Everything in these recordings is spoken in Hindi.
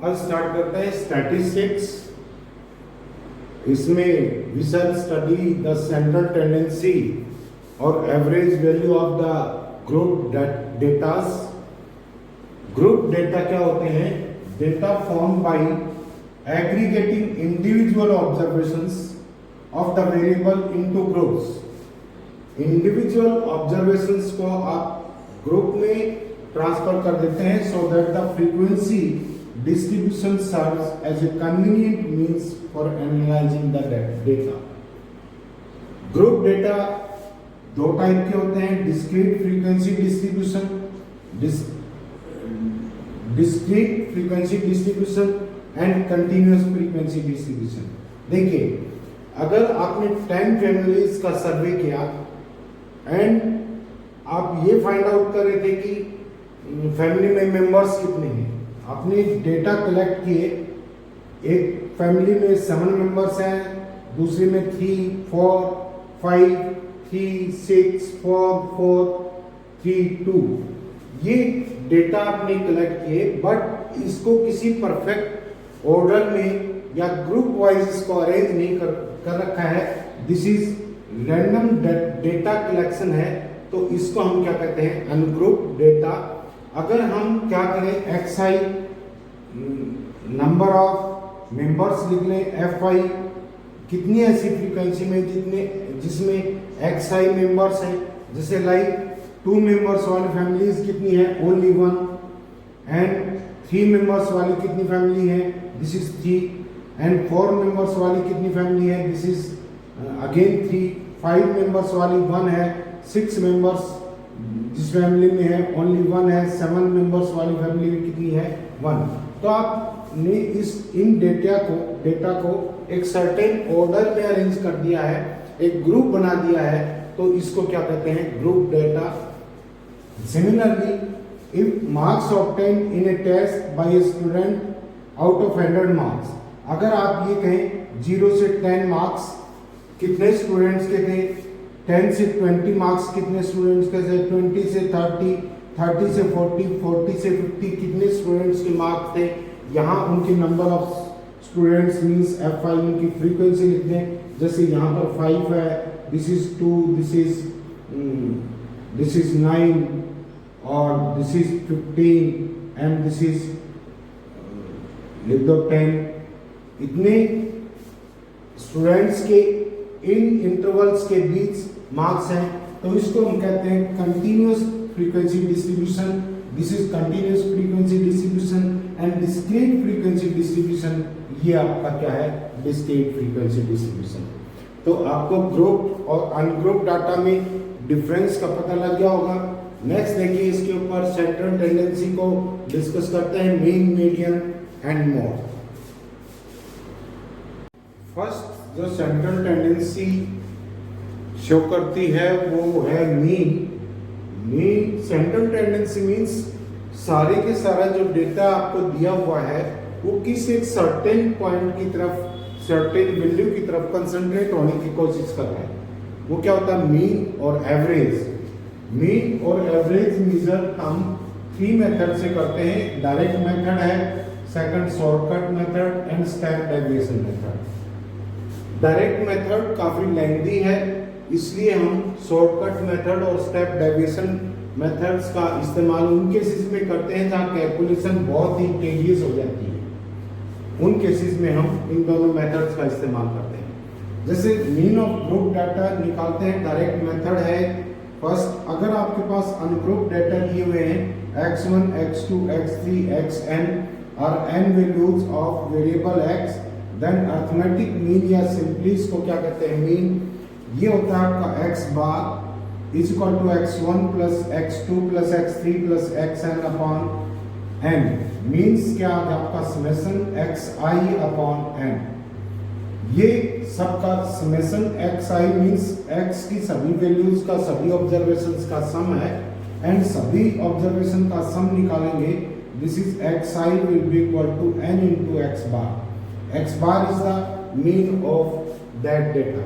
आज स्टार्ट करते हैं स्टैटिस्टिक्स। इसमें we shall study the central tendency और average value of the group datas. Group data क्या होते हैं? Data form by aggregating individual observations of the variable into groups. Individual observations को आप ग्रुप में ट्रांसफर कर देते हैं so that the frequency distribution serves as a convenient means for analyzing the data. Group data दो टाइप के होते हैं, discrete frequency distribution, discrete frequency distribution and continuous frequency distribution. देखिए, अगर आपने 10 फैमिलीज का सर्वे किया एंड आप ये फाइंड आउट कर रहे थे कि फैमिली में मेंबर्स कितने हैं, आपने डेटा कलेक्ट किए। एक फैमिली में 7 मेंबर्स हैं, दूसरे में 3, 4, 5, 3, 6, 4, 4, 3, 2। ये डेटा आपने कलेक्ट किए, बट इसको किसी परफेक्ट ऑर्डर में या ग्रुप वाइज इसको अरेंज नहीं कर रखा है। This is random data collection है, तो इसको हम क्या कहते हैं? Ungroup data. अगर हम क्या करें, XI नंबर ऑफ मेंबर्स लिख लें, FI कितनी ऐसी फ्रीक्वेंसी में जिसमें XI मेंबर्स हैं, जैसे लाइक 2 मेंबर्स वाली फैमिलीज कितनी है? ओनली 1। एंड 3 मेंबर्स वाली कितनी फैमिली है? This is 3। एंड 4 मेंबर्स वाली कितनी फैमिली है? This is again 3। 5 मेंबर्स वाली 1 है। 6 मेंबर्स जिस फैमिली में है ओनली 1 है। 7 मेंबर्स वाली फैमिली में कितनी है? 1। तो आपने इन डेटा को एक सर्टेन ऑर्डर में अरेंज कर दिया है, एक ग्रुप बना दिया है, तो इसको क्या कहते हैं? Group data. Similarly, if marks obtained in a test by a student out of 100 marks, अगर आप ये कहें 0 से 10 मार्क्स कितने स्टूडेंट्स के थे, 10 से 20 मार्क्स कितने स्टूडेंट्स के थे, 20 से 30, 30 से 40, 40 से 50 कितने स्टूडेंट्स के मार्क्स थे। यहाँ उनके number of students means FI उनकी फ्रीक्वेंसी लिख दें। जैसे यहाँ पर 5 है, दिस इज 2, दिस इज 9 और this is 15 and this is लिख दो 10। इतने स्टूडेंट्स के इन इंटरवल्स के बीच मार्क्स हैं, तो इसको हम कहते हैं continuous frequency distribution. This is continuous frequency distribution and discrete frequency distribution, ये आपका क्या है? Discrete frequency distribution. तो आपको ग्रुप और अनग्रुप डाटा में डिफरेंस का पता लग गया होगा। नेक्स्ट देखिए, इसके ऊपर सेंट्रल टेंडेंसी को डिस्कस करते हैं, mean, median and mode. First जो सेंट्रल टेंडेंसी शो करती है वो है मीन। सेंट्रल टेंडेंसी मीन्स सारे के सारा जो डेटा आपको दिया हुआ है वो किस एक सर्टेन पॉइंट की तरफ, सर्टेन वैल्यू की तरफ कंसंट्रेट होने की कोशिश कर रहा है। वो क्या होता है? मीन और एवरेज। मीन और एवरेज मेजर हम 3 मेथड से करते हैं। डायरेक्ट मेथड है, second shortcut method and step deviation method. Direct method काफी लेंथी है, इसलिए हम शॉर्टकट मेथड और स्टेप डेविएशन मेथड्स का इस्तेमाल उन केसेस में करते हैं जहां कैलकुलेशन बहुत ही टेडियस हो जाती है। उन केसेस में हम इन दोनों मेथड्स का इस्तेमाल करते हैं। जैसे मीन ऑफ ग्रुप डाटा निकालते हैं, डायरेक्ट मेथड है। फर्स्ट, अगर आपके पास अनग्रुप डाटा दिए हुए हैं x1, x2, x3, xn और n values of variable x, then arithmetic mean या सिंपली इसको क्या कहते हैं? मीन। ये होता है आपका x bar is equal to x1 plus x2 plus x3 plus xn upon n। Means क्या है आपका? Summation xi upon n। ये सबका समेशन xi मीन्स x की सभी वैल्यूज का, सभी ऑब्जर्वेशंस का सम है, एंड सभी ऑब्जर्वेशन का सम निकालेंगे। This is xi will be equal to n into x bar. x bar is the mean of that data।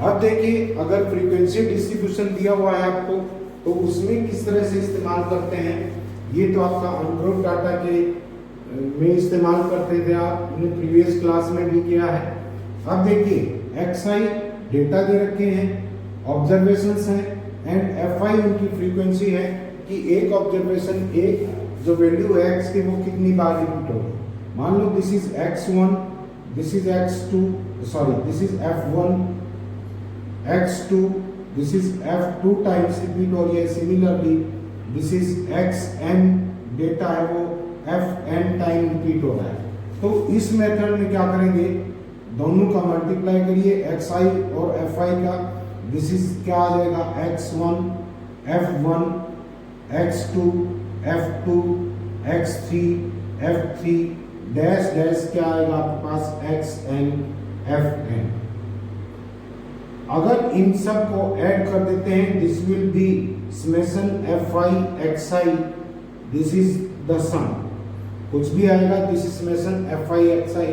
अब देखिए, अगर फ्रीक्वेंसी डिस्ट्रीब्यूशन दिया हुआ है आपको, तो उसमें किस तरह से इस्तेमाल करते हैं। ये तो आपका अनग्रुप डाटा के में इस्तेमाल करते थे, आपने प्रीवियस क्लास में भी किया है। अब देखिए XI डेटा दे रखे हैं, ऑब्जर्वेशंस हैं, एंड FI उनकी फ्रीक्वेंसी है कि एक ऑब्जर्वेशन, एक जो वैल्यू है x की वो कितनी बार रिपीट होगी। मान लो this is x1, this is x2, sorry this is f1, x2, this is f2 times repeat हो रही है। Similarly this is xn data है वो fn टाइम रिपीट हो रहा है। तो इस मेथड में क्या करेंगे, दोनों का मल्टीप्लाई करिए xi और fi का। दिस इज क्या आ जाएगा x1 f1 x2 f2 x3 f3 dash dash क्या आएगा आपके पास xn fn। अगर इन सब को ऐड कर देते हैं, this will be summation fi xi, this is the sum, कुछ भी आएगा, this is summation fi xi।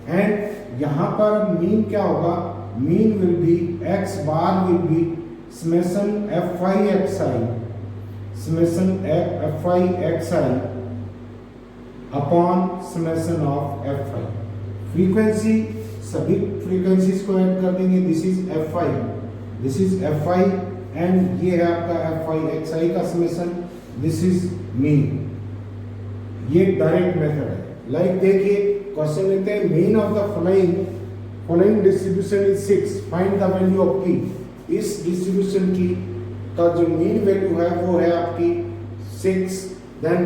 And यहां पर मीन क्या होगा, mean will be x bar will be summation fi xi, summation fi xi upon summation of fi। Frequency, सभी फ्रीक्वेंसीज को ऐड कर देंगे, this is fi, this is fi, and ये है आपका fi xi का समेशन, दिस इज मीन। ये डायरेक्ट मेथड है। लाइक देखिए क्वेश्चन लेते हैं, mean of the following distribution is 6, find the value of p। इस डिस्ट्रीब्यूशन की का जो मीन वैल्यू है वो है आपकी 6, देन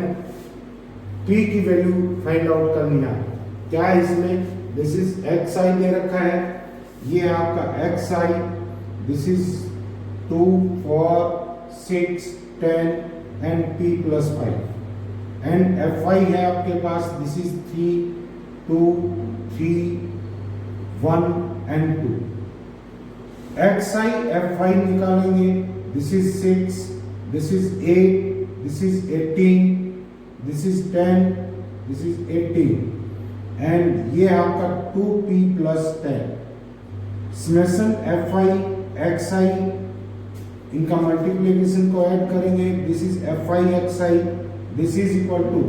p की वैल्यू फाइंड आउट करनी है। क्या है इसमें, दिस इज xi दे रखा है, ये है आपका xi, this is 2 4 6 10 and p plus 5, and fi है आपके पास, this is 3 2 3 1 and 2। xi fi निकालेंगे, this is 6, this is 8, this is 18, this is 10, this is 18, and ये आपका 2p plus 10। Summation fi xi, इनका मल्टीप्लिकेशन को ऐड करेंगे, this is fi xi, this is equal to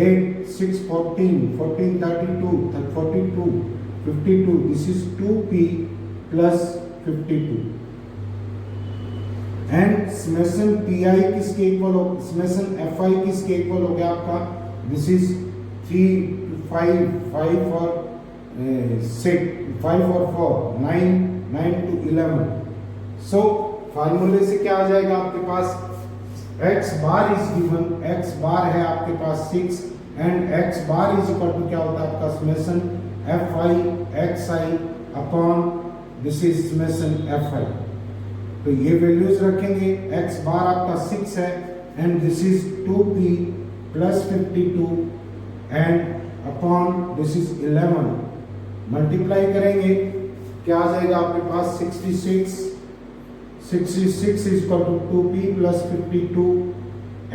8 6 14 14 32 42 52, this is 2p plus 52, and summation pi किसके इक्वल हो, समेशन fi किसके इक्वल हो गया आपका, दिस इज 3 5 5 और 6 5 और 4 9 9 to 11। सो फार्मूले से क्या आ जाएगा आपके पास, x bar is given, x bar है आपके पास 6, and x bar is equal to क्या होता है आपका summation fi xi upon this is summation fi। तो ये वैल्यूज रखेंगे, x बार आपका 6 है, and this is 2p plus 52 and upon this is 11, multiply करेंगे, क्या आ जाएगा आपके पास 66 is equal to 2p plus 52,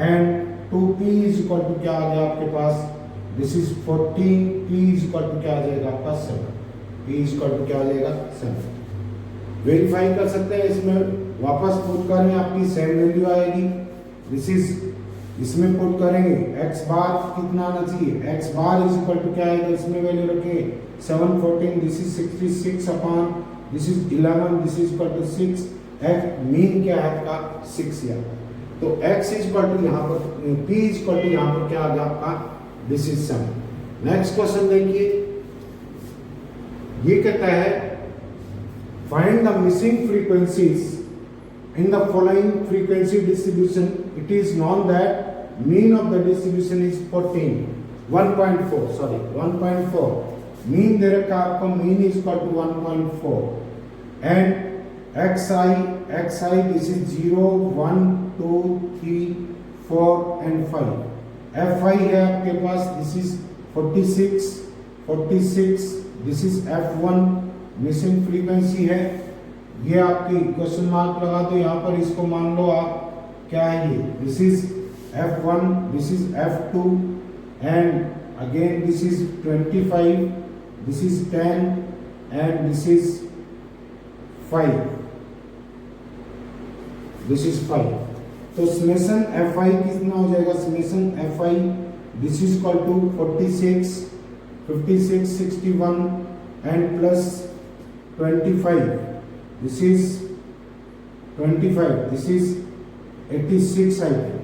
and 2p is equal to क्या आ गया आपके पास, this is 14, p is equal to क्या आ जाएगा आपका 7, p is equal to क्या आ जाएगा 7। वेरीफाई कर सकते हैं, इसमें वापस पुट करें आपकी सेम वैल्यू आएगी, दिस इज इसमें पुट करेंगे x बार कितना आना चाहिए, x bar is equal to क्या आएगा, इसमें वैल्यू रखेंगे 7 14, this is 66 upon this is 11, this is equal to 6, mean क्या है आपका 6 या, तो x इज इक्वल टू यहाँ पर p इज इक्वल टू यहाँ पर क्या आ गया आपका, दिस इज 7। नेक्स्ट क्वेश्चन देखिए, ये कहता है find the missing frequencies in the following frequency distribution. It is known that mean of the distribution is 1.4, sorry 1.4, mean दे रखा आपको, mean is equal to 1.4, and xi this is 0 1 2 3 4 and 5, fi है आपके पास, this is 46, this is f1 missing frequency है, ये आपकी क्वेश्चन मार्क लगा दो यहाँ पर, इसको मान लो आप क्या है ये, this is f1, this is f2, and again this is 25, this is 10 and this is 5, this is 5। तो समेशन fi कितना हो जाएगा, summation fi this is equal to 46, 56, 61 and plus 25. This is 25. This is 86 I think.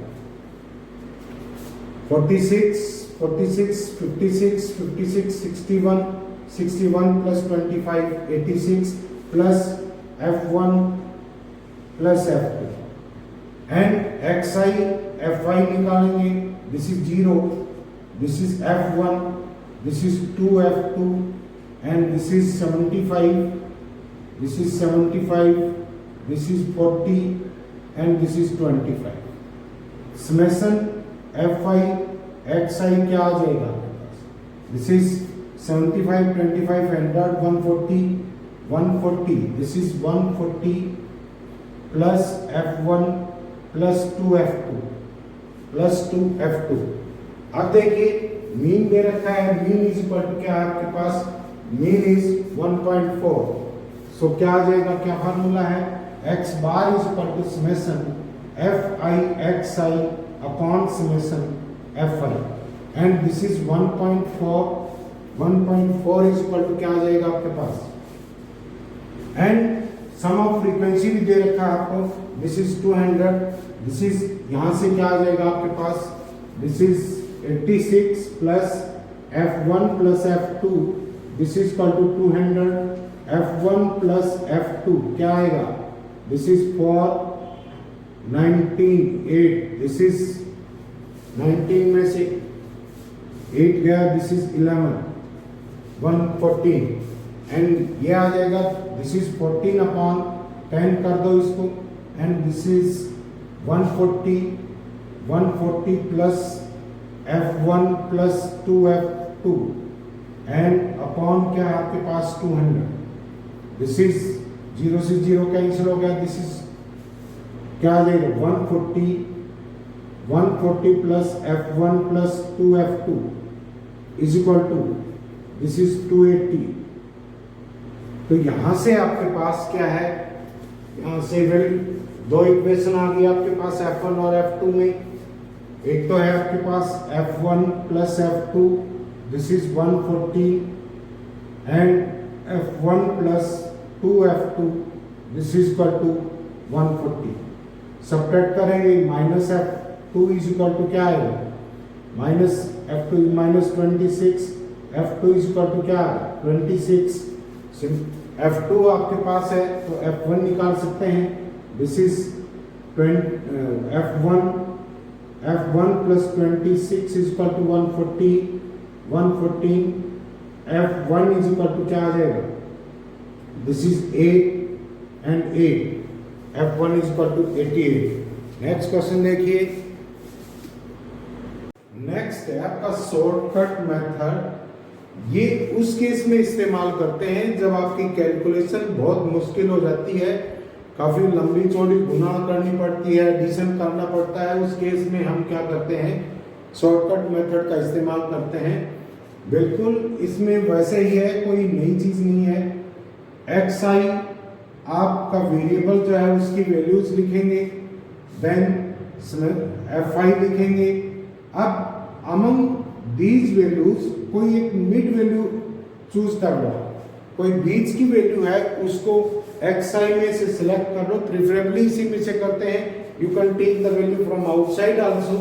46, 46, 56, 56, 61, 61 plus 25, 86 plus F1 plus F2. And xi, fi निकालेंगे. This is 0. This is F1. This is 2F2. And this is 75. This is 75. This is 40. And this is 25. Summation fi xi क्या आ जाएगा? This is 75, 25 and 140. 140. This is 140 plus F1 plus 2F2 plus 2F2. अब देखिए मीन दे रखा है. मीन इज इक्वल टू क्या है आपके पास? Mean is 1.4. सो क्या आ जाएगा? क्या फार्मूला है? x bar is equal to summation fi xi upon summation fi. And this is 1.4. 1.4 is equal to क्या आ जाएगा आपके पास? एंड सम ऑफ फ्रीक्वेंसी भी दे रखा है आपको. This is 200. दिस इज यहां से क्या आ जाएगा आपके पास? This is 86 plus F1 plus F2. This is equal to 200. F1 plus F2 क्या आएगा? This is 498. दिस इज 19 में से 8 गया. This is 11. 114 एंड ये आ जाएगा. दिस इज 14 अपॉन 10 कर दो इसको. And this is 140 plus F1 plus 2F2 and upon क्या है आपके पास? 200. दिस इज 0 से 0 कैंसिल हो गया. दिस इज क्या आ जाएगा? 140 plus F1 plus 2F2 is equal to this is 280. तो यहां से आपके पास क्या है? यहां से दो इक्वेशन आ गई आपके पास F1 और F2 में. एक तो है आपके पास F1 plus F2. This is 140 and F1 plus 2F2 this is equal to 140. Subtract करेंगे. Minus F2 is equal to क्या आएगा? Minus F2 minus 26. F2 is equal to क्या? 26. F2 आपके पास है तो F1 निकाल सकते हैं. This is F1 plus 26 is equal to 114. F1 is equal to क्या आ जाएगा? This is 8 and 8. F1 is equal to 88. Next question देखिए. नेक्स्ट है आपका शॉर्टकट मेथड. ये उस केस में इस्तेमाल करते हैं जब आपकी कैलकुलेशन बहुत मुश्किल हो जाती है, काफी लंबी चौड़ी गुणा करनी पड़ती है, एडिशन करना पड़ता है. उस केस में हम क्या करते हैं? शॉर्टकट मेथड का इस्तेमाल करते हैं. बिल्कुल इसमें वैसे ही है, कोई नई चीज नहीं है. xi आपका वेरिएबल जो है उसकी वैल्यूज लिखेंगे. देन fi लिखेंगे. अब अमंग दीज वैल्यूज कोई एक मिड वैल्यू चूज कर लो. कोई बीच की वैल्यू है उसको xi में से सिलेक्ट कर लो. प्रेफरेबली इसी में से करते हैं. You can take the value from outside also.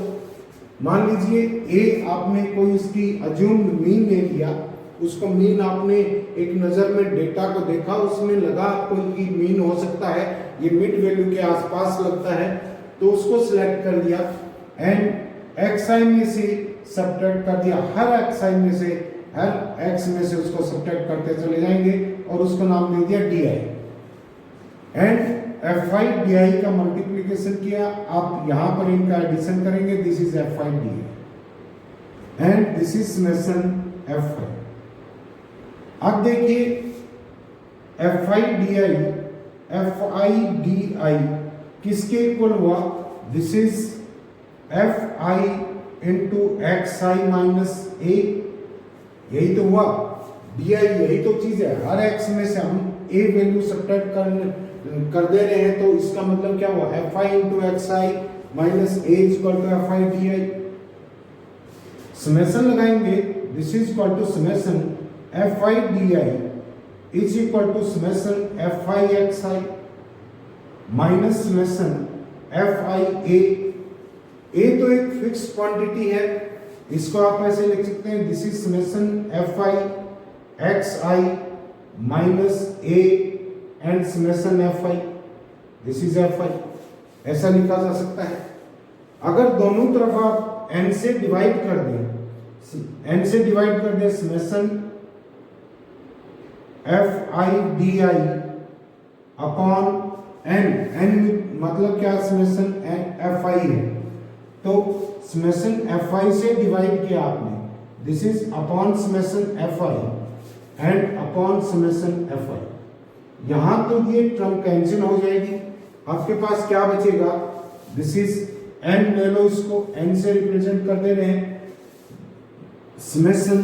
मान लीजिए a आपने कोई इसकी अज्यूम्ड मीन ले लिया. उसको मीन आपने एक नजर में डेटा को देखा, उसमें लगा आपको कि मीन हो सकता है ये मिड वैल्यू के आसपास लगता है, तो उसको सिलेक्ट कर दिया एंड xi में से सब्ट्रैक्ट कर दिया. हर xi में से, हर x में से उसको सब्ट्रैक्ट करते चले जाएंगे और उसको नाम दे दिया di. एंड fi di का मल्टीप्लिकेशन किया. आप यहां पर इनका एडिशन करेंगे. This is fi di and this is summation fi. अब देखिए fi di किसके इक्वल हुआ? This is fi into xi minus a. यही तो हुआ. di यही तो चीज है. हर x में से हम a वैल्यू सब्ट्रैक्ट कर दे रहे हैं, तो इसका मतलब क्या हुआ? fi into xi minus a equal to fi di. Summation लगाएंगे, this is equal to summation F I D I is equal to summation F I X I minus summation F I A तो एक फिक्स क्वांटिटी है, इसको आप ऐसे लिख सकते हैं, this is summation F I X I minus A and summation F I, this is F आई, ऐसा लिखा जा सकता है। अगर दोनों तरफ आप n से डिवाइड कर दें, summation F I D I upon n मतलब क्या, समेशन एफ आई है, तो समेशन एफ आई से डिवाइड किया आपने, this is upon summation F I and upon summation F आई। यहां तो ये टर्म कैंसिल हो जाएगी, आपके पास क्या बचेगा, दिस इज n ले लो, इसको n से रिप्रेजेंट कर दे रहे हैं, summation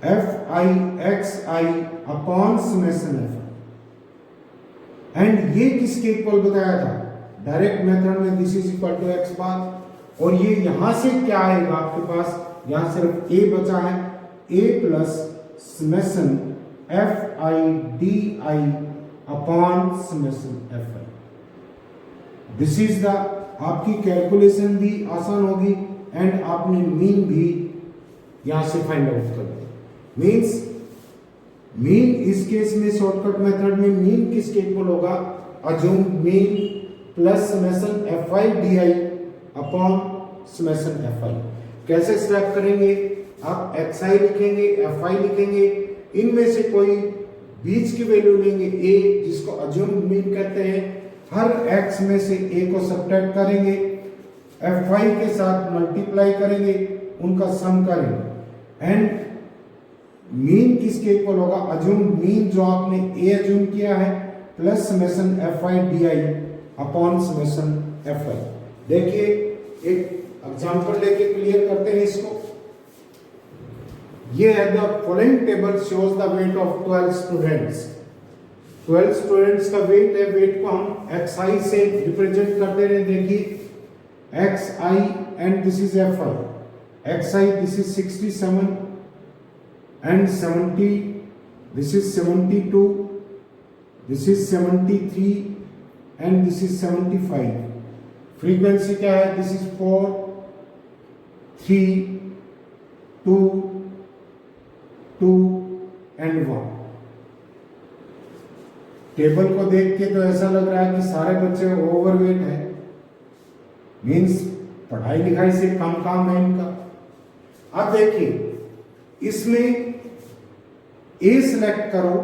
F I X I upon summation F I, and ये किसके इक्वल बताया था, डायरेक्ट मेथड में this is equal to X bar, और ये यहां से क्या आएगा आपके पास, यहां सिर्फ a बचा है, a plus summation F I D I upon summation F I, this is the, आपकी कैलकुलेशन भी आसान होगी एंड आपने मीन भी यहां से फाइंड आउट कर दिया। मीन्स मीन इस केस में शॉर्टकट मेथड में मीन किसके इक्वल होगा, assume mean plus summation F I D I upon summation F आई। कैसे स्टेप करेंगे, आप एक्स आई लिखेंगे, एफ आई लिखेंगे, इनमें से कोई बीच की वैल्यू लेंगे a, जिसको अज्यूम मीन कहते हैं, हर x में से a को सब्ट्रैक्ट करेंगे, fi के साथ मल्टीप्लाई करेंगे, उनका सम करेंगे एंड मीन किसके इक्वल होगा, अज्यूम मीन जो आपने a अज्यूम किया है plus summation fi di upon summation fi। देखिए एक एग्जांपल लेके क्लियर करते हैं इसको। ये है the following table shows the weight of 12 students. 12 students का वेट है, वेट को हम एक्स आई से रिप्रेजेंट कर दे रहे हैं। देखिए x I and this is F I, X I this is 67 and 70, this is 72, this is 73 and this is 75। Frequency क्या है, दिस इज 4 3 2 2 एंड 1। टेबल को देख के तो ऐसा लग रहा है कि सारे बच्चे ओवरवेट हैं, मीन्स पढ़ाई लिखाई से कम काम है इनका। अब देखिए इसमें ए सिलेक्ट करो,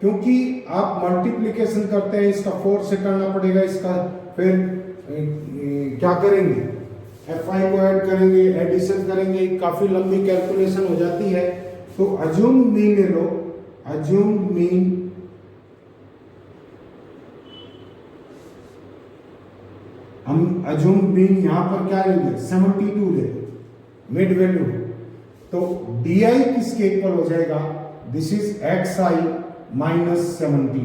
क्योंकि आप मल्टीप्लिकेशन करते हैं, इसका 4 से करना पड़ेगा, इसका फिर क्या करेंगे, एफ आई को ऐड करेंगे, एडिशन करेंगे, काफी लंबी कैलकुलेशन हो जाती है। तो अज्यूम मीन ले लो, अज्यूम मीन हम अज्यूम मीन यहां पर क्या लेंगे, 72 ले मिड वैल्यू, तो डी आई किसके इक्वल हो जाएगा, this is x I minus 72।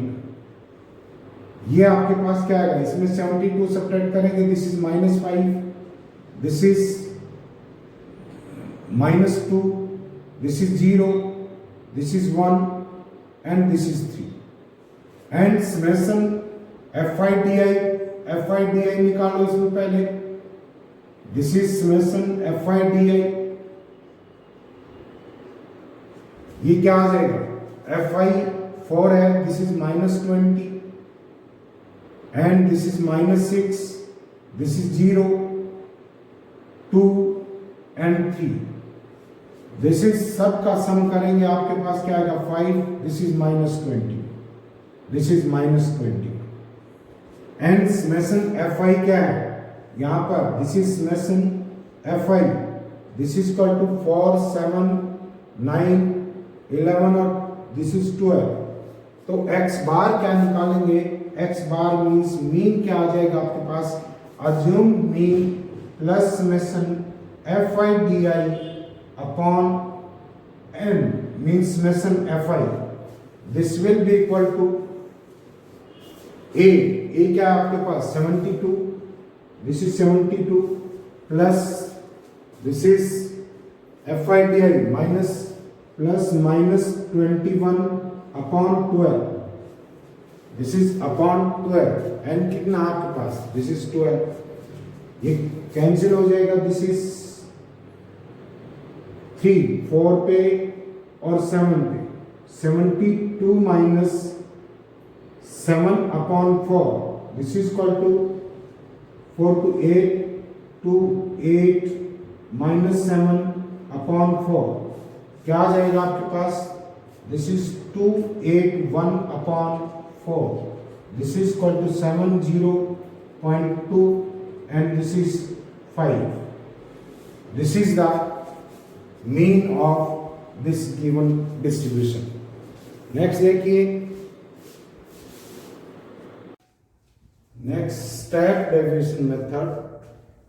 ये आपके पास क्या आएगा, इसमें 72 सब्ट्रैक्ट करेंगे, this is -5, this is -2, this is 0, this is 1 and this is 3 and summation F I D आई निकालो इसमें पहले, this is summation F I D आई, ये क्या आ जाएगा, एफ आई 4 है, this is -20 and this is -6, this is 0 2 and 3, this is सब का सम करेंगे, आपके पास क्या आएगा 5, this is -20, this is -20 and summation F I क्या है यहां पर, this is summation F I, this is equal to 4 7 9 11 और दिस इज 12। तो एक्स बार क्या निकालेंगे, एक्स बार मीन्स मीन क्या आ जाएगा आपके पास, assume mean plus summation F I D I upon N means summation F I, this will be equal to A क्या है आपके पास 72, this is 72 plus this is F I D I minus plus minus 21 upon 12, this is upon 12 and कितना आपके पास, दिस इज 12, ये कैंसिल हो जाएगा, दिस इज 3 4 पे और 7 पे, 72 minus 7 upon 4, this is equal to 4 to 8 to 8 minus 7 upon 4, क्या आ जाएगा आपके पास, this is 281 upon 4, this is equal to 70.2 and this is 5. This is the mean of this given distribution. Next देखिए, नेक्स्ट स्टेप डेविएशन मेथड.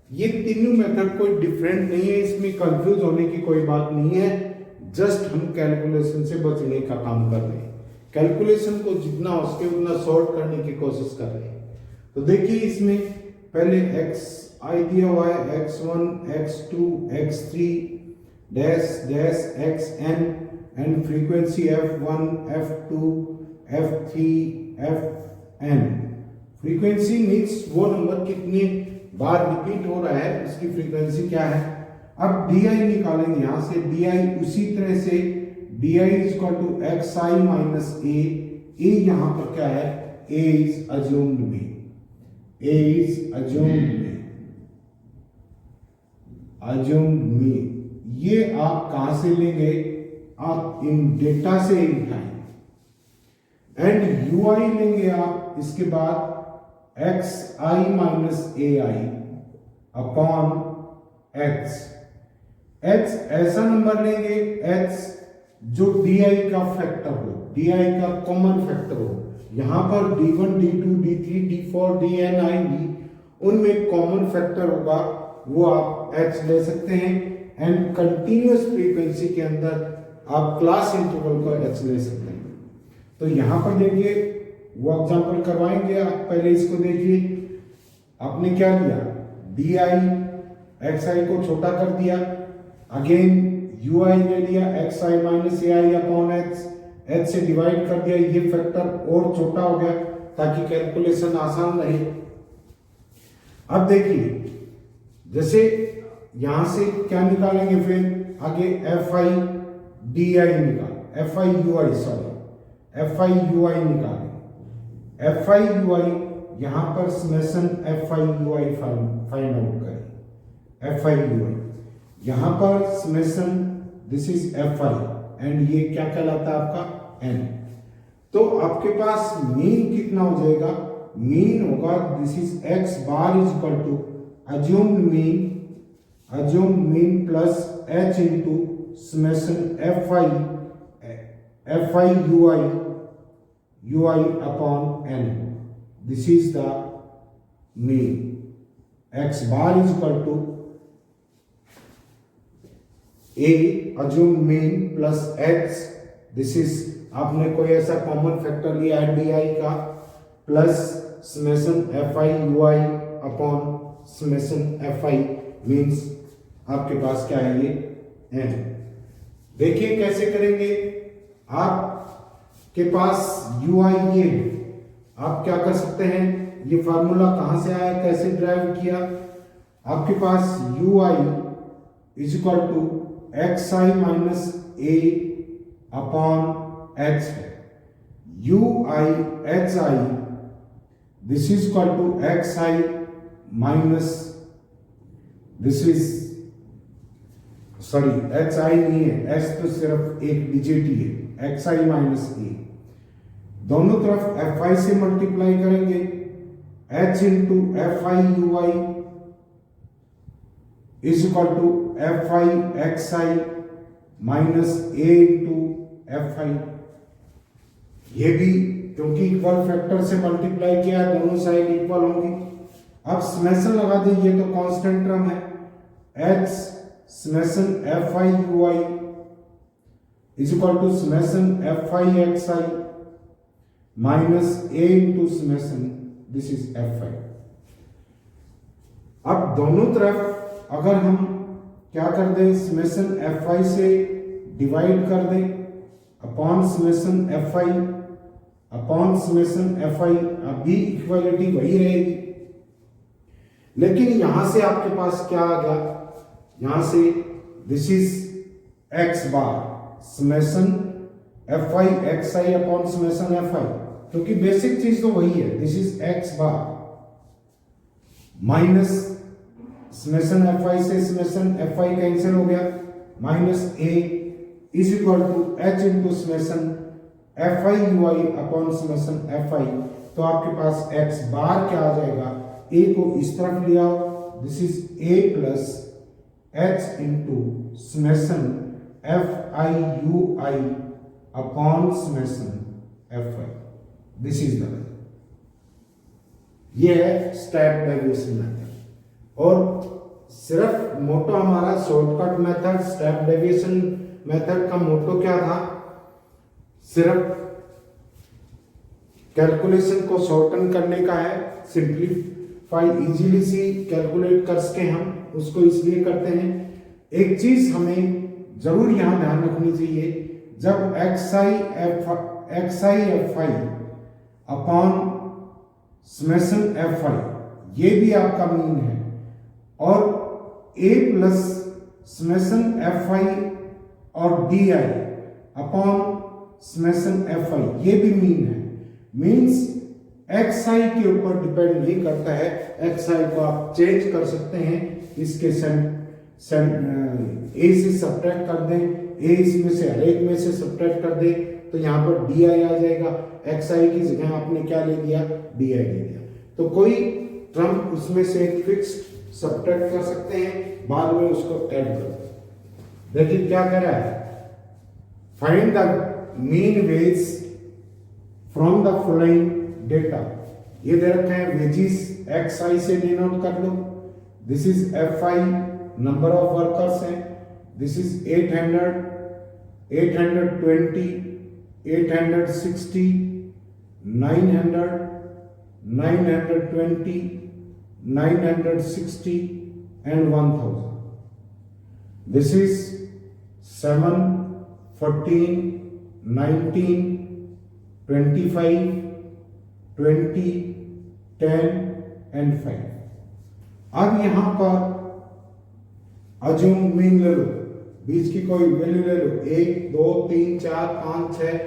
ये तीनों मेथड कोई डिफरेंट नहीं है, इसमें कंफ्यूज होने की कोई बात नहीं है, जस्ट हम कैलकुलेशन से बचने का काम कर रहे हैं. कैलकुलेशन को जितना हो सके उतना शॉर्ट करने की कोशिश कर रहे हैं. तो देखिए इसमें पहले एक्स आई दिया हुआ है, x1 x2 x3 dash dash xn and frequency f1 f2 f3 fn. Frequency means वो नंबर कितनी बार रिपीट हो रहा है, उसकी फ्रीक्वेंसी क्या है. अब di निकालेंगे यहां से, di उसी तरह से di is equal to xi minus a यहां पर क्या है, a इज अज्यूम्ड में, a इज अज्यूम्ड में. ये आप कहां से लेंगे, आप इन डेटा से ही उठाएंगे एंड ui लेंगे आप, इसके बाद xi minus ai upon x. h ऐसा नंबर लेंगे, h जो di का फैक्टर हो, di का कॉमन फैक्टर हो. यहां पर d1 d2 d3 d4 dn आएंगी, उनमें कॉमन फैक्टर होगा, वो आप h ले सकते हैं एंड कंटिन्यूअस फ्रीक्वेंसी के अंदर आप क्लास इंटरवल को h ले सकते हैं. तो यहां पर देखिए वो एग्जांपल करवाएंगे, आप पहले इसको देखिए. आपने क्या लिया, di xi को छोटा कर दिया, अगेन ui ले लिया xi minus ai upon h से डिवाइड कर दिया, ये फैक्टर और छोटा हो गया ताकि कैलकुलेशन आसान रहे. अब देखिए जैसे यहां से क्या निकालेंगे, फिर आगे fi di निकाल, fi ui निकालेंगे. fi ui यहां पर summation fi ui find out करें. fi ui यहां पर summation, this is fi and ये क्या कहलाता है आपका n. तो आपके पास मीन कितना हो जाएगा, मीन होगा this is x bar is equal to assumed mean plus h into summation fi ui upon n. This is the mean. x bar is equal to a assume mean plus h, this is आपने कोई ऐसा कॉमन फैक्टर लिया है di का, plus summation fi ui upon summation fi means आपके पास क्या है, ये n. देखिए कैसे करेंगे, आपके पास ui ये है, आप क्या कर सकते हैं, ये फार्मूला कहां से आया, कैसे ड्राइव किया. आपके पास ui is equal to xi minus a upon h है. ui hi this is equal to xi minus, this is sorry hi नहीं है, h तो सिर्फ एक डिजिट ही है, xi माइनस a. दोनों तरफ fi से मल्टीप्लाई करेंगे, h into fi ui is equal to fi xi minus a into fi. ये भी क्योंकि इक्वल फैक्टर से मल्टीप्लाई किया, दोनों साइड इक्वल होंगी. अब समेशन लगा दीजिए, तो कांस्टेंट टर्म है h summation fi ui is equal to summation fi xi minus a into summation, this is fi. अब दोनों तरफ अगर हम क्या कर दें, समेशन एफ आई से डिवाइड कर दें अपॉन समेशन एफ आई अपॉन समेशन एफ आई। अभी इक्वालिटी वही रहेगी, लेकिन यहां से आपके पास क्या आ गया, यहां से this is X bar summation F I X I upon summation F I, क्योंकि बेसिक चीज तो वही है। This is X bar minus summation F I से समेशन एफ आई कैंसिल हो गया, minus A is equal to H into summation F I U I upon summation F I. तो आपके पास एक्स बार क्या आ जाएगा, ए को इस तरफ ले आओ, this is a plus H into summation F I U I upon summation F I. This is the, ये है स्टेप डेविएशन मेथड। और सिर्फ मोटो हमारा shortcut method step deviation method का मोटो क्या था, सिर्फ कैलकुलेशन को शॉर्टन करने का है, सिंप्लीफाई इजीली सी कैलकुलेट कर सके हम, उसको इसलिए करते हैं। एक चीज हमें जरूर यहां ध्यान रखनी चाहिए, जब x I F I upon summation F आई, ये भी आपका मीन है, और ए प्लस समेशन एफ आई और D I upon summation F आई, ये भी मीन है। मीन्स एक्स आई के ऊपर डिपेंड नहीं करता है, एक्स आई को आप चेंज कर सकते हैं, इसके ए से सब्ट्रैक्ट कर दें, ए इसमें से हर एक में से सब्ट्रैक्ट कर दें, तो यहाँ पर डी आई आ जाएगा। एक्स आई की जगह आपने क्या ले लिया, डी आई ले लिया, तो कोई टर्म उसमें से एक फिक्स्ड सब्ट्रैक्ट कर सकते हैं, बाद में उसको ऐड कर दो। देखिए क्या कह रहा है, find the mean veg from the following data. ये दे रखे हैं वेजिस एक्स आई से डिनोट कर लो, this is F I number of workers है, this is 800 820 860 900 920 960 and 1000. This is 7 14 19 25 20 10 and 5. अब यहां पर अज्यूम मीन ले लो, बीच की कोई वैल्यू ले लो, 1 2 3 4 5 6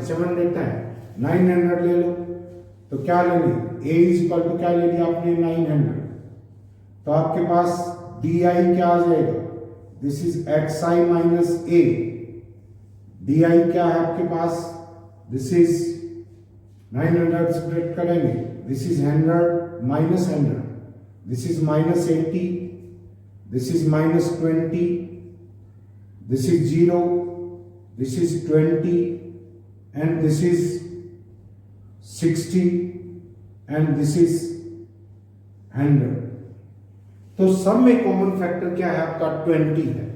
7 देता है, 900 ले लो, तो क्या ले ली, ए इज इक्वल टू क्या ले लिया आपने 900, तो आपके पास डी आई क्या आ जाएगा, this is x I minus A, D I क्या है आपके पास, दिस इज 900 सब्ट्रैक्ट करेंगे, this is 100 minus 100, this is minus 80, this is minus 20, this is 0, this is 20, and this is 60, and this is 100. तो सब में कॉमन फैक्टर क्या है आपका 20 है,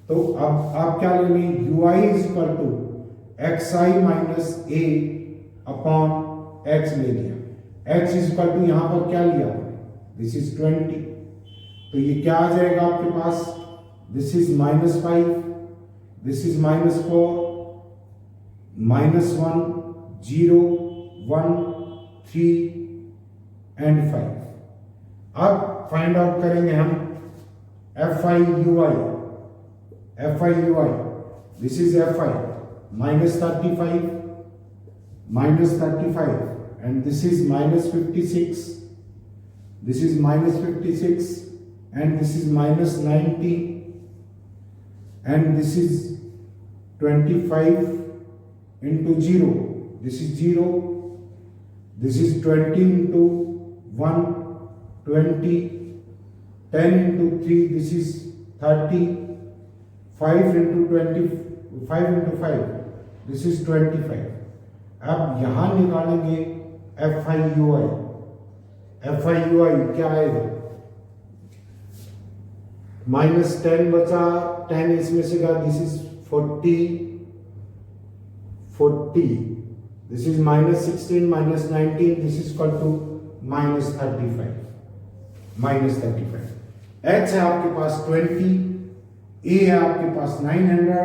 तो अब आप क्या ले लें, U I is equal to X I minus A upon X ले लिया, एक्स इज इक्वल टू यहां पर क्या लिया, दिस इज 20, तो ये क्या आ जाएगा आपके पास, this is -5, this is -4, -1 0 1 3 and 5। अब फाइंड आउट करेंगे हम F I U I, this is F I -35 and this is -56, this is -56 and this is -90 and this is 25 into 0, this is 0, this is 20 into 1 20, 10 into 3 this is 30, 5 into 20 5 into 5 this is 25। अब यहां निकालेंगे एफ आई यू आई, क्या आएगा, -10 बचा, 10 इसमें से गया, this is 40, this is -16 -19, this is equal to -35। H है आपके पास 20, A है आपके पास 900,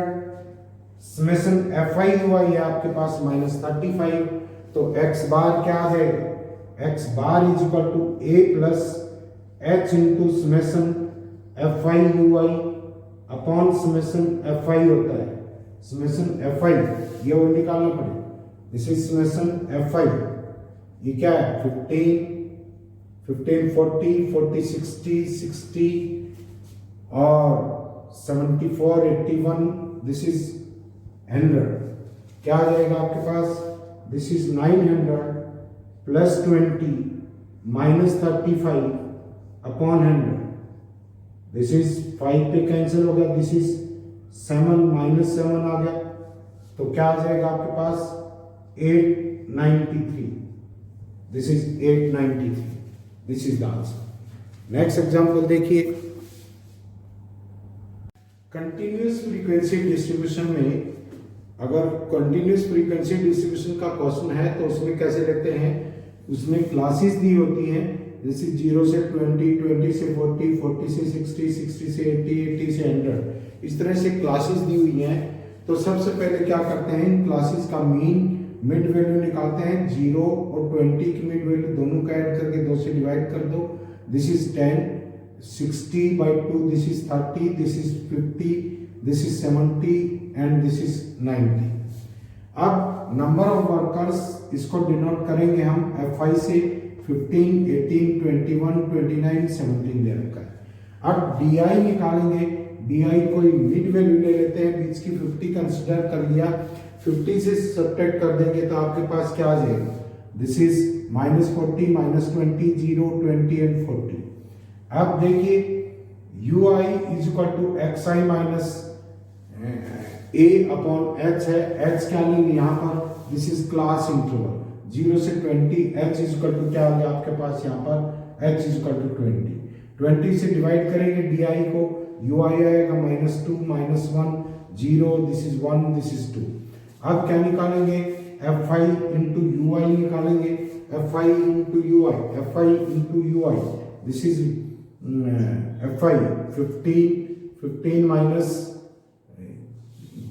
समेशन FI/UI है आपके पास -35, तो x बार क्या आ जाएगा, x bar is equal to A plus H into summation FI/UI upon summation FI होता है, समेशन FI ये और निकालना पड़ेगा, दिस इज समेशन FI, ये क्या है 15 40 40 60 60 और 74 81, दिस इज 100, क्या आ जाएगा आपके पास, this is 900 plus 20 minus 35 upon 100, this is 5 पे कैंसिल हो गया, दिस इज 7 माइनस 7 आ गया, तो क्या आ जाएगा आपके पास 893, this is 893, this is the answer. Next example देखिए, कंटिन्यूअस फ्रीक्वेंसी डिस्ट्रीब्यूशन में अगर कंटिन्यूअस फ्रीक्वेंसी डिस्ट्रीब्यूशन का क्वेश्चन है तो उसमें कैसे लिखते हैं, उसमें क्लासेस दी होती हैं, जैसे 0 से 20 20 से 40 40 से 60 60 से 80 80 से 100, इस तरह से क्लासेस दी हुई हैं। तो सबसे पहले क्या करते हैं, इन क्लासेस का मीन मिड वैल्यू निकालते हैं, 0 और 20 की मिड वैल्यू दोनों का ऐड करके 2 से डिवाइड कर दो, this is 10, 60/2 this is 30, this is 50, this is 70 and this is 90। अब नंबर ऑफ वर्कर्स इसको डिनोट करेंगे हम FI से, 15 18 21 29 17 दे रखा है। अब DI निकालेंगे, DI कोई मिड वैल्यू ले लेते हैं, बीच की 50 कंसिडर कर लिया, 50 से सब्ट्रैक्ट कर देंगे तो आपके पास क्या आ जाएगा, दिस इज -40 -20 0 20 एंड 40। अब देखिए UI is equal to XI minus A upon H है, H क्या लेंगे यहाँ पर, दिस इज क्लास इंटरवल, 0 से 20, H इज इक्वल टू क्या आ गया आपके पास यहाँ पर, H इज इक्वल टू 20 से डिवाइड करेंगे DI को, UI आएगा -2 -1 0, दिस इज 1 दिस इज 2। अब क्या निकालेंगे, FI इंटू UI निकालेंगे, FI into UI, FI into UI, this is FI 15 minus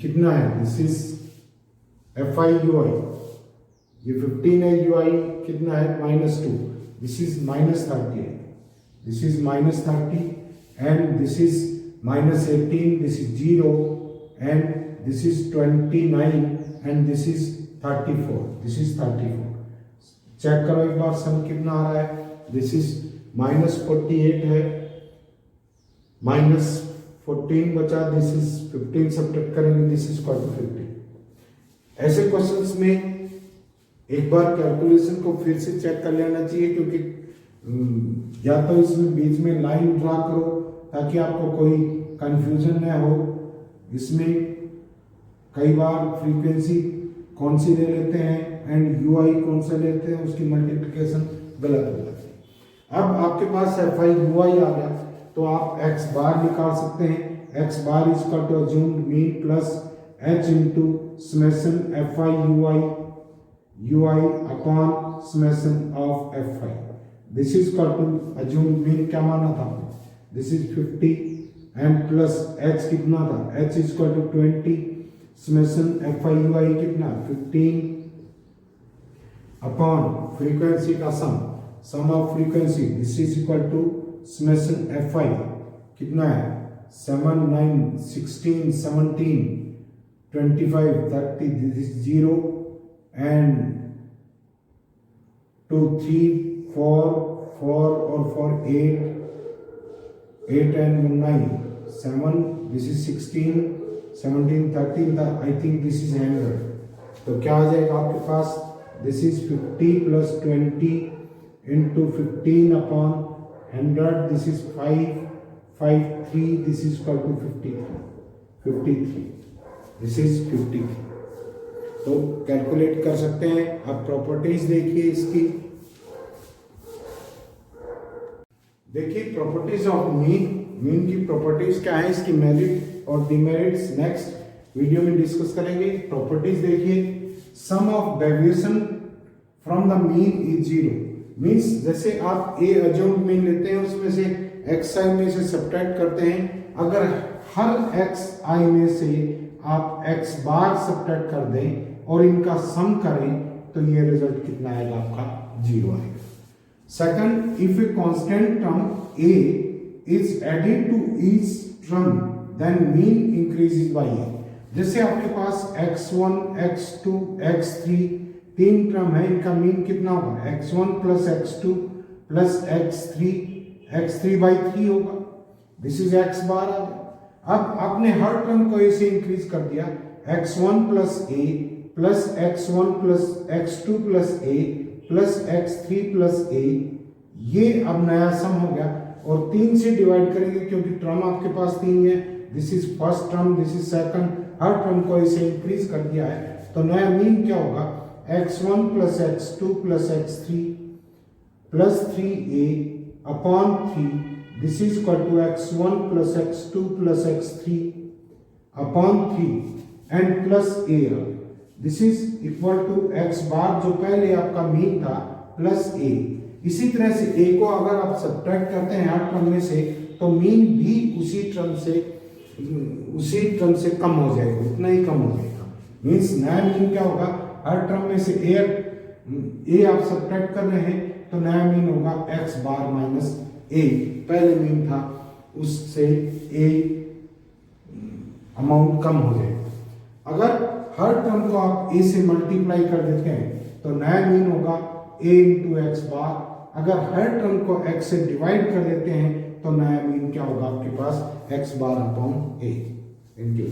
कितना है, दिस इज FI/UI, ये 15 है, UI कितना है -2, दिस इज -30 है, this is -30 and this is -18, this is 0 and this is 29 and this is 34, this is 34। Check करो एक बार सम कितना आ रहा है, दिस इज -48 है, -14 बचा, दिस इज 15 सब्ट्रैक्ट करेंगे, दिस इज इक्वल टू 50। ऐसे क्वेश्चंस में एक बार कैलकुलेशन को फिर से चेक कर लेना चाहिए, क्योंकि या तो इसमें बीच में लाइन ड्रा करो ताकि आपको कोई कंफ्यूजन न हो। इसमें कई बार फ्रीक्वेंसी कौन सी ले लेते हैं एंड UI कौन सा लेते हैं, उसकी मल्टीप्लिकेशन गलत हो जाती है। अब आपके पास FI/UI आ गया तो आप x बार निकाल सकते हैं, x bar is equal to assumed mean plus H into summation FI/UI upon summation of FI, this is equal to assumed mean क्या माना था, this is 50 and plus H कितना था, H इज इक्वल टू 20, समेशन FI/UI कितना 15 अपॉन फ्रीक्वेंसी का sum of frequency, this is equal to summation FI कितना है 7 9 16 17 25 30, दिस इज 0 एंड 2 3 4 और 4 8 and 9 7, this is 16 17 13, I think this is 100, तो क्या आ जाएगा आपके पास, this is 50 plus 20 into 15 upon 100, this is 553, this is equal to 53, this is 53। तो कैलकुलेट कर सकते हैं। अब प्रॉपर्टीज देखिए इसकी, देखिए प्रॉपर्टीज ऑफ मीन की प्रॉपर्टीज क्या है, इसकी मेरिट और डिमेरिट्स नेक्स्ट वीडियो में डिस्कस करेंगे। प्रॉपर्टीज देखिए, sum of deviation from the mean is 0, means जैसे आप ए अज्यूम्ड मीन लेते हैं उसमें से एक्स आई में से सब्ट्रैक्ट करते हैं। अगर हर एक्स आई में से आप एक्स बार सब्ट्रैक्ट कर दें और इनका सम करें तो ये रिजल्ट कितना आएगा, आपका 0 आएगा। Second, if a constant term a is added to each term then mean increases by a। जैसे आपके पास x1, x2, x3 तीन टर्म है, इनका मीन कितना होगा, x1 plus x2 plus x3 by 3 होगा। दिस इज x बार आ गया। अब आपने हर टर्म को ऐसे इंक्रीज कर दिया, x1 plus a plus x1 plus x2 plus a plus x3 plus a, ये अब नया सम हो गया और 3 से डिवाइड करेंगे क्योंकि टर्म आपके पास 3 है। This is first term, this is second, her term को ऐसे इंक्रीज कर दिया है तो नया मीन क्या होगा, x1 plus x2 plus x3 plus 3a upon 3, this is equal to x1 plus x2 plus x3 upon 3 and plus a, this is equal to x bar जो पहले आपका मीन था प्लस a। इसी तरह से a को अगर आप सब्ट्रैक्ट करते हैं हर टर्म में से तो मीन भी उसी टर्म से कम हो जाएगा, उतना ही कम हो जाएगा। मीन्स नया मीन क्या होगा, हर टर्म में से a आप सब्ट्रैक्ट कर रहे हैं तो नया मीन होगा x बार माइनस a, पहले मीन था उससे a अमाउंट कम हो जाएगा। अगर हर टर्म को आप a से मल्टीप्लाई कर देते हैं तो नया मीन होगा a इंटू एक्स बार। अगर हर टर्म को x से डिवाइड कर देते हैं तो नया मीन क्या होगा आपके पास, x bar upon a। Thank you.